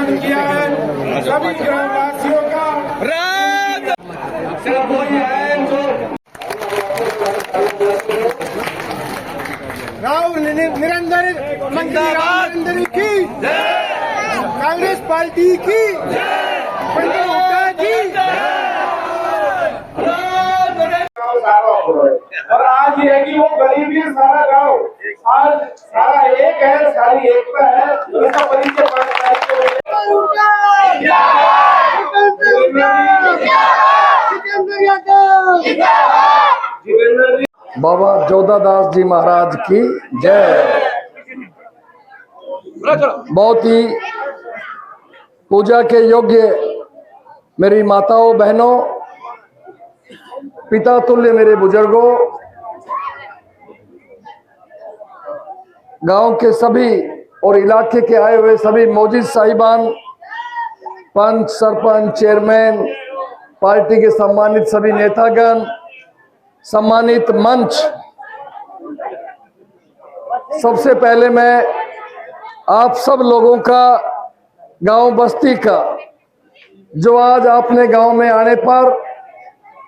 आह्वान किया है सभी ग्रामवासियों का। राहुल निरंजन मंत्री की कांग्रेस पार्टी की और आज ये है कि वो गरीबी सारा गांव आज सारा एक है, सारी एकता है। इसका परिचय बाबा जोधादास जी महाराज की जय। बहुत ही पूजा के योग्य मेरी माताओं बहनों, पिता तुल्य मेरे बुजुर्गों, गांव के सभी और इलाके के आए हुए सभी मौजूद साहिबान, पंच, सरपंच, चेयरमैन, पार्टी के सम्मानित सभी नेतागण, सम्मानित मंच, सबसे पहले मैं आप सब लोगों का, गांव बस्ती का, जो आज आपने गांव में आने पर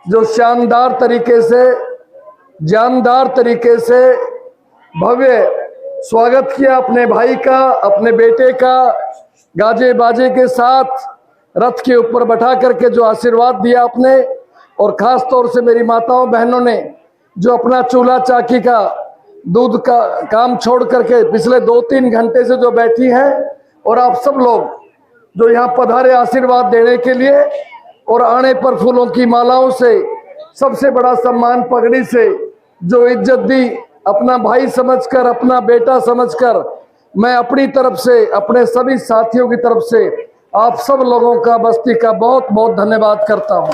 जो शानदार तरीके से, जानदार तरीके से भव्य स्वागत किया अपने भाई का, अपने बेटे का, गाजे बाजे के साथ रथ के ऊपर बैठा करके जो आशीर्वाद दिया आपने, और खास तौर से मेरी माताओं बहनों ने जो अपना चूल्हा चाकी का दूध का काम छोड़ करके पिछले 2-3 घंटे से जो बैठी हैं, और आप सब लोग जो यहाँ पधारे आशीर्वाद देने के लिए, और आने पर फूलों की मालाओं से, सबसे बड़ा सम्मान पगड़ी से जो इज्जत दी, अपना भाई समझकर, अपना बेटा समझकर, मैं अपनी तरफ से, अपने सभी साथियों की तरफ से आप सब लोगों का, बस्ती का बहुत बहुत धन्यवाद करता हूं।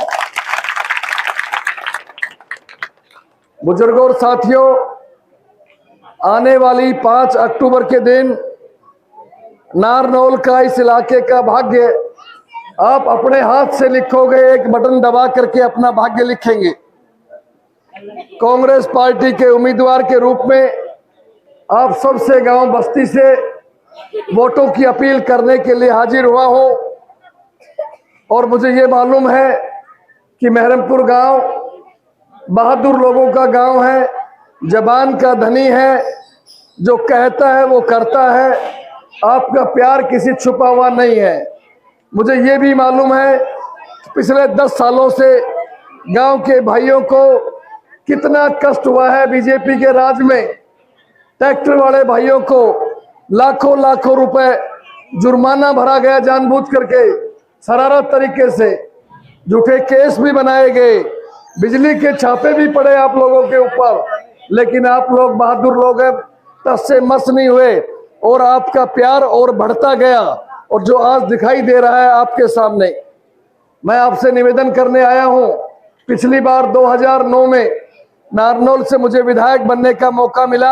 बुजुर्गों और साथियों, आने वाली 5 अक्टूबर के दिन नारनौल का, इस इलाके का भाग्य आप अपने हाथ से लिखोगे। एक बटन दबा करके अपना भाग्य लिखेंगे। कांग्रेस पार्टी के उम्मीदवार के रूप में आप सबसे, गांव बस्ती से वोटों की अपील करने के लिए हाजिर हुआ हूं। और मुझे ये मालूम है कि मेहरमपुर गांव बहादुर लोगों का गांव है, जबान का धनी है, जो कहता है वो करता है। आपका प्यार किसी छुपा हुआ नहीं है। मुझे ये भी मालूम है पिछले 10 सालों से गांव के भाइयों को कितना कष्ट हुआ है। बीजेपी के राज में ट्रैक्टर वाले भाइयों को लाखों लाखों रुपए जुर्माना भरा गया, जानबूझ करके, शरारत तरीके से झूठे केस भी बनाए गए, बिजली के छापे भी पड़े आप लोगों के ऊपर, लेकिन आप लोग बहादुर लोग हैं, तस से मस नहीं हुए, और आपका प्यार और बढ़ता गया। और जो आज दिखाई दे रहा है आपके सामने, मैं आपसे निवेदन करने आया हूं। पिछली बार 2009 में नारनौल से मुझे विधायक बनने का मौका मिला।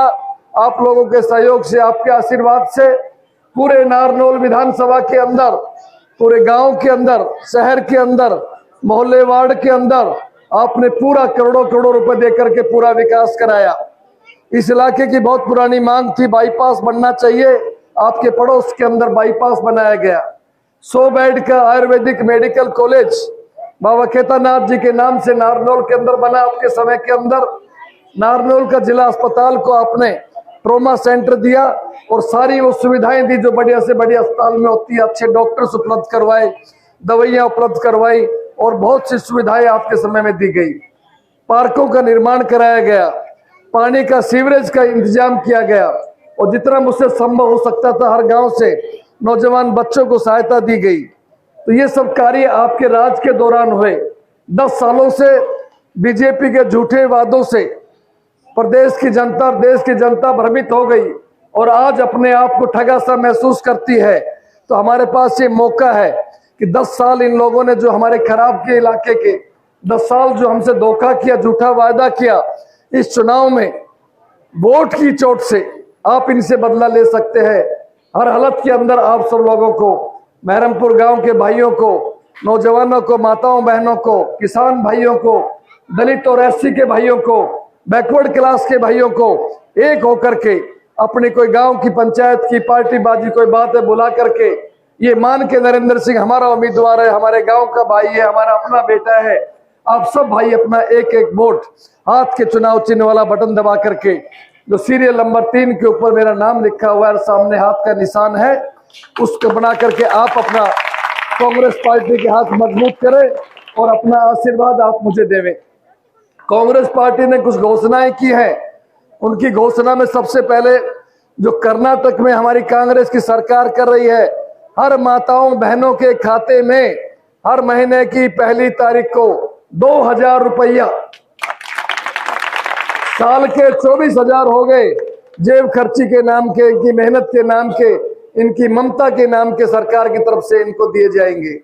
आप लोगों के सहयोग से, आपके आशीर्वाद से पूरे नारनौल विधानसभा के अंदर, पूरे गांव के अंदर, शहर के अंदर, मोहल्ले वार्ड के अंदर आपने पूरा करोड़ों करोड़ों रुपए देकर के पूरा विकास कराया। इस इलाके की बहुत पुरानी मांग थी, बाईपास बनना चाहिए। आपके पड़ोस के अंदर बाईपास बनाया गया। 100 बेड का आयुर्वेदिक मेडिकल कॉलेज बाबा केदारनाथ जी के नाम से नारनौल के अंदर बना। आपके समय के अंदर नारनौल का जिला अस्पताल को आपने ट्रोमा सेंटर दिया, और सारी वो सुविधाएं दी जो बढ़िया से बढ़िया अस्पताल में होती है। अच्छे डॉक्टर्स उपलब्ध करवाए, दवाइयां उपलब्ध करवाई, और बहुत सी सुविधाएं आपके समय में दी गई। पार्कों का निर्माण कराया गया, पानी का, सीवरेज का इंतजाम किया गया, और जितना मुझसे संभव हो सकता था हर गांव से नौजवान बच्चों को सहायता दी गई। तो ये सब कार्य आपके राज के दौरान हुए। 10 सालों से बीजेपी के झूठे वादों से प्रदेश की जनता, देश की जनता भ्रमित हो गई, और आज अपने आप को ठगा सा महसूस करती है। तो हमारे पास ये मौका है कि 10 साल इन लोगों ने जो हमारे खराब के इलाके के 10 साल जो हमसे धोखा किया, झूठा वायदा किया, इस चुनाव में वोट की चोट से आप इनसे बदला ले सकते हैं। हर हालत के अंदर आप सब लोगों को, मेहरमपुर गांव के भाइयों को, नौजवानों को, माताओं बहनों को, किसान भाइयों को, दलित और एससी के भाइयों को, बैकवर्ड क्लास के भाइयों को एक होकर के अपनी कोई गांव की पंचायत की पार्टी बाजी कोई बात है बुला करके ये मान के नरेंद्र सिंह हमारा उम्मीदवार है, हमारे गांव का भाई है, हमारा अपना बेटा है। आप सब भाई अपना एक एक वोट हाथ के चुनाव चिन्ह वाला बटन दबा करके, जो सीरियल नंबर 3 के ऊपर मेरा नाम लिखा हुआ है, सामने हाथ का निशान है, उसको बना करके आप अपना कांग्रेस पार्टी के हाथ मजबूत करें और अपना आशीर्वाद आप मुझे देवें। कांग्रेस पार्टी ने कुछ घोषणाएं की हैं। उनकी घोषणा में सबसे पहले जो कर्नाटक में हमारी कांग्रेस की सरकार कर रही है, हर माताओं बहनों के खाते में हर महीने की पहली तारीख को 2000 रुपया, साल के 24,000 हो गए, जेब खर्ची के नाम के, इनकी मेहनत के नाम के, इनकी ममता के नाम के सरकार की तरफ से इनको दिए जाएंगे।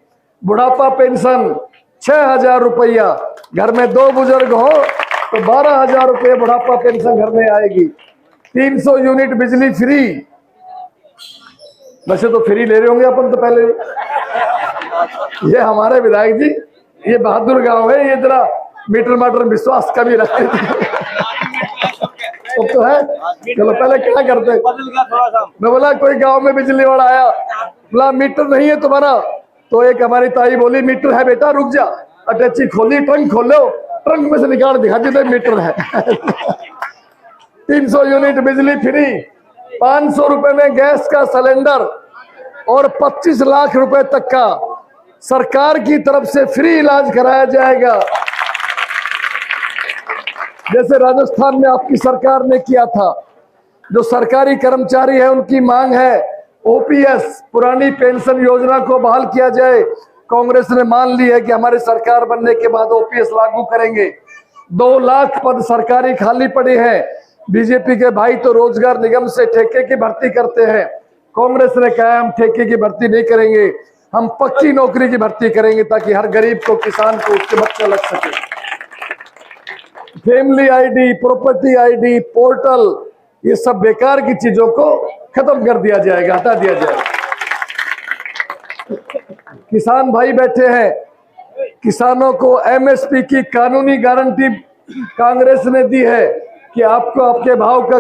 बुढ़ापा पेंशन 6000 रुपया, घर में 2 बुजुर्ग हो तो 12,000 रुपये बुढ़ापा पेंशन घर में आएगी। 300 यूनिट बिजली फ्री, वैसे तो फ्री ले रहे होंगे अपन तो पहले। ये हमारे विधायक जी, ये बहादुर गांव है, ये जरा मीटर माटर विश्वास कभी रखते तो है। चलो पहले क्या करते, मैं बोला कोई गांव में बिजली वाला आया, बोला मीटर नहीं है तुम्हारा, तो एक हमारी ताई बोली मीटर है बेटा, रुक जा। अटैची खोली, ट्रंक खोलो, ट्रंक में से निकाल दिखा जिधर मीटर है। 300 यूनिट बिजली फ्री, 500 रुपए में गैस का सिलेंडर और 25 लाख रुपए तक का सरकार की तरफ से फ्री इलाज कराया जाएगा, जैसे राजस्थान में आपकी सरकार ने किया था। जो सरकारी कर्मचारी है उनकी मांग है ओपीएस, पुरानी पेंशन योजना को बहाल किया जाए। कांग्रेस ने मान ली है कि हमारी सरकार बनने के बाद ओपीएस लागू करेंगे। 2 लाख पद सरकारी खाली पड़े हैं। बीजेपी के भाई तो रोजगार निगम से ठेके की भर्ती करते हैं, कांग्रेस ने कहा हम ठेके की भर्ती नहीं करेंगे, हम पक्की नौकरी की भर्ती करेंगे ताकि हर गरीब को, किसान को उसके बच्चा लग सके। Family ID, property ID, portal, ये सब बेकार की चीजों को खत्म कर दिया जाएगा, हटा दिया जाएगा। किसान भाई बैठे हैं, किसानों को एमएसपी की कानूनी गारंटी कांग्रेस ने दी है कि आपको आपके भाव का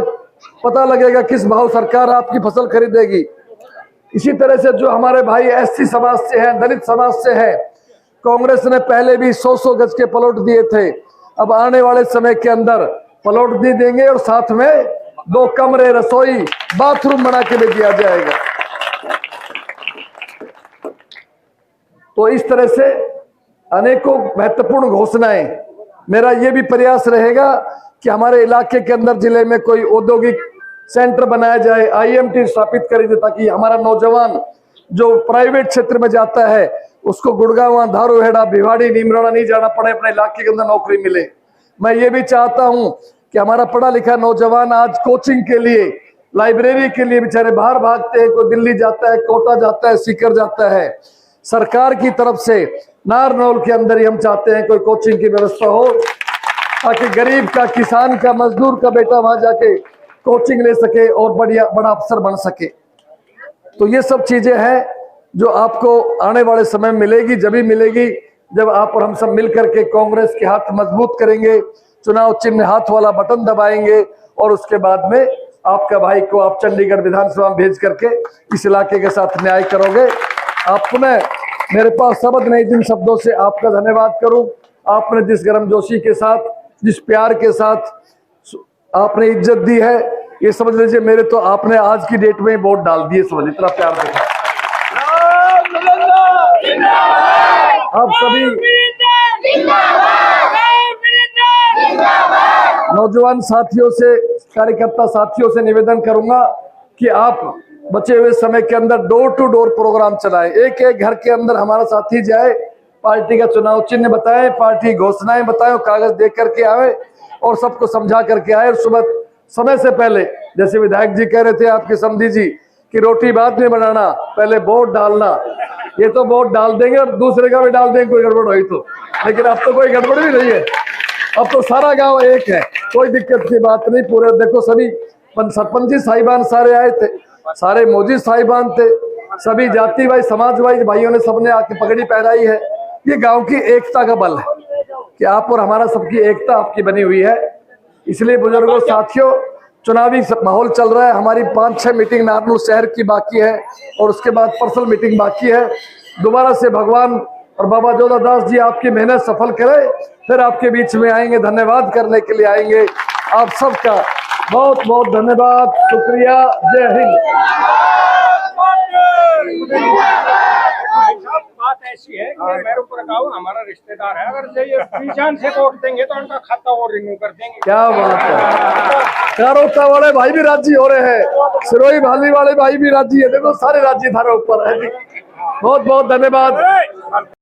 पता लगेगा, किस भाव सरकार आपकी फसल खरीदेगी। इसी तरह से जो हमारे भाई एससी समाज से हैं, दलित समाज से हैं, कांग्रेस ने पहले भी 100-100 गज के प्लॉट दिए थे। अब आने वाले समय के अंदर प्लॉट भी देंगे और साथ में 2 कमरे, रसोई, बाथरूम बना के भी दिया जाएगा। तो इस तरह से अनेकों महत्वपूर्ण घोषणाएं। मेरा यह भी प्रयास रहेगा कि हमारे इलाके के अंदर, जिले में कोई औद्योगिक सेंटर बनाया जाए, आईएमटी स्थापित करेंगे ताकि हमारा नौजवान जो प्राइवेट क्षेत्र में जाता है उसको गुड़गांव, धारूहेड़ा, भिवाड़ी, नीमराना नहीं जाना पड़े, अपने इलाके के अंदर नौकरी मिले। मैं ये भी चाहता हूं कि हमारा पढ़ा लिखा नौजवान आज कोचिंग के लिए, लाइब्रेरी के लिए बेचारे बाहर भागते हैं, कोई दिल्ली जाता है, कोटा जाता है, सीकर जाता है। सरकार की तरफ से नारनौल के अंदर ही हम चाहते हैं कोई कोचिंग की व्यवस्था हो ताकि गरीब का, किसान का, मजदूर का बेटा वहां जाके कोचिंग ले सके और बड़ा अफसर बन सके। तो ये सब चीजें हैं जो आपको आने वाले समय में मिलेगी। जब भी मिलेगी जब आप और हम सब मिलकर के कांग्रेस के हाथ मजबूत करेंगे, चुनाव चिन्ह हाथ वाला बटन दबाएंगे और उसके बाद में आपका भाई को आप चंडीगढ़ विधानसभा में भेज करके इस इलाके के साथ न्याय करोगे। आपने मेरे पास शब्द नहीं जिन शब्दों से आपका धन्यवाद करूं। आपने जिस गर्मजोशी के साथ, जिस प्यार के साथ आपने इज्जत दी है, ये समझ लीजिए मेरे तो आपने आज की डेट में वोट डाल दिए, समझ इतना प्यार देखा। आप सभी नौजवान साथियों से, कार्यकर्ता साथियों से निवेदन करूंगा कि आप बचे हुए समय के अंदर डोर टू डोर प्रोग्राम चलाएं। एक एक घर के अंदर हमारा साथी जाए, पार्टी का चुनाव चिन्ह बताए, पार्टी घोषणाएं बताए, कागज देख करके आए और सबको समझा करके आए। और सुबह समय से पहले, जैसे विधायक जी कह रहे थे आपके समधी जी कि रोटी बाद में बनाना, पहले वोट डालना। ये तो वोट डाल देंगे और दूसरे का भी डाल देंगे कोई गड़बड़ हुई तो, लेकिन अब तो कोई गड़बड़ भी नहीं है। अब तो सारा गांव एक है, कोई दिक्कत की बात नहीं। पूरे देखो सभी सरपंची साहिबान सारे आए थे, सारे मौजी साहिबान थे, सभी जाति भाई, समाजवादी भाइयों ने सबने आके पगड़ी पहनाई है। ये गांव की एकता का बल है कि आप और हमारा सबकी एकता आपकी बनी हुई है। इसलिए बुजुर्गों, साथियों, चुनावी माहौल चल रहा है। हमारी 5-6 मीटिंग नारनौल शहर की बाकी है और उसके बाद पर्सनल मीटिंग बाकी है। दोबारा से भगवान और बाबा जोधा दास जी आपकी मेहनत सफल करें, फिर आपके बीच में आएंगे, धन्यवाद करने के लिए आएंगे। आप सबका बहुत बहुत धन्यवाद, शुक्रिया, जय हिंद। बात ऐसी है कि मैरूपुर गाँव हमारा रिश्तेदार है, अगर ये पीछान से वोट देंगे तो उनका खाता और रिन्यू कर देंगे। क्या बात है। कारोता वाले भाई भी राजी हो रहे हैं, सिरोही भाली वाले भाई भी राजी है। देखो सारे राजी धारा ऊपर है जी। बहुत बहुत धन्यवाद।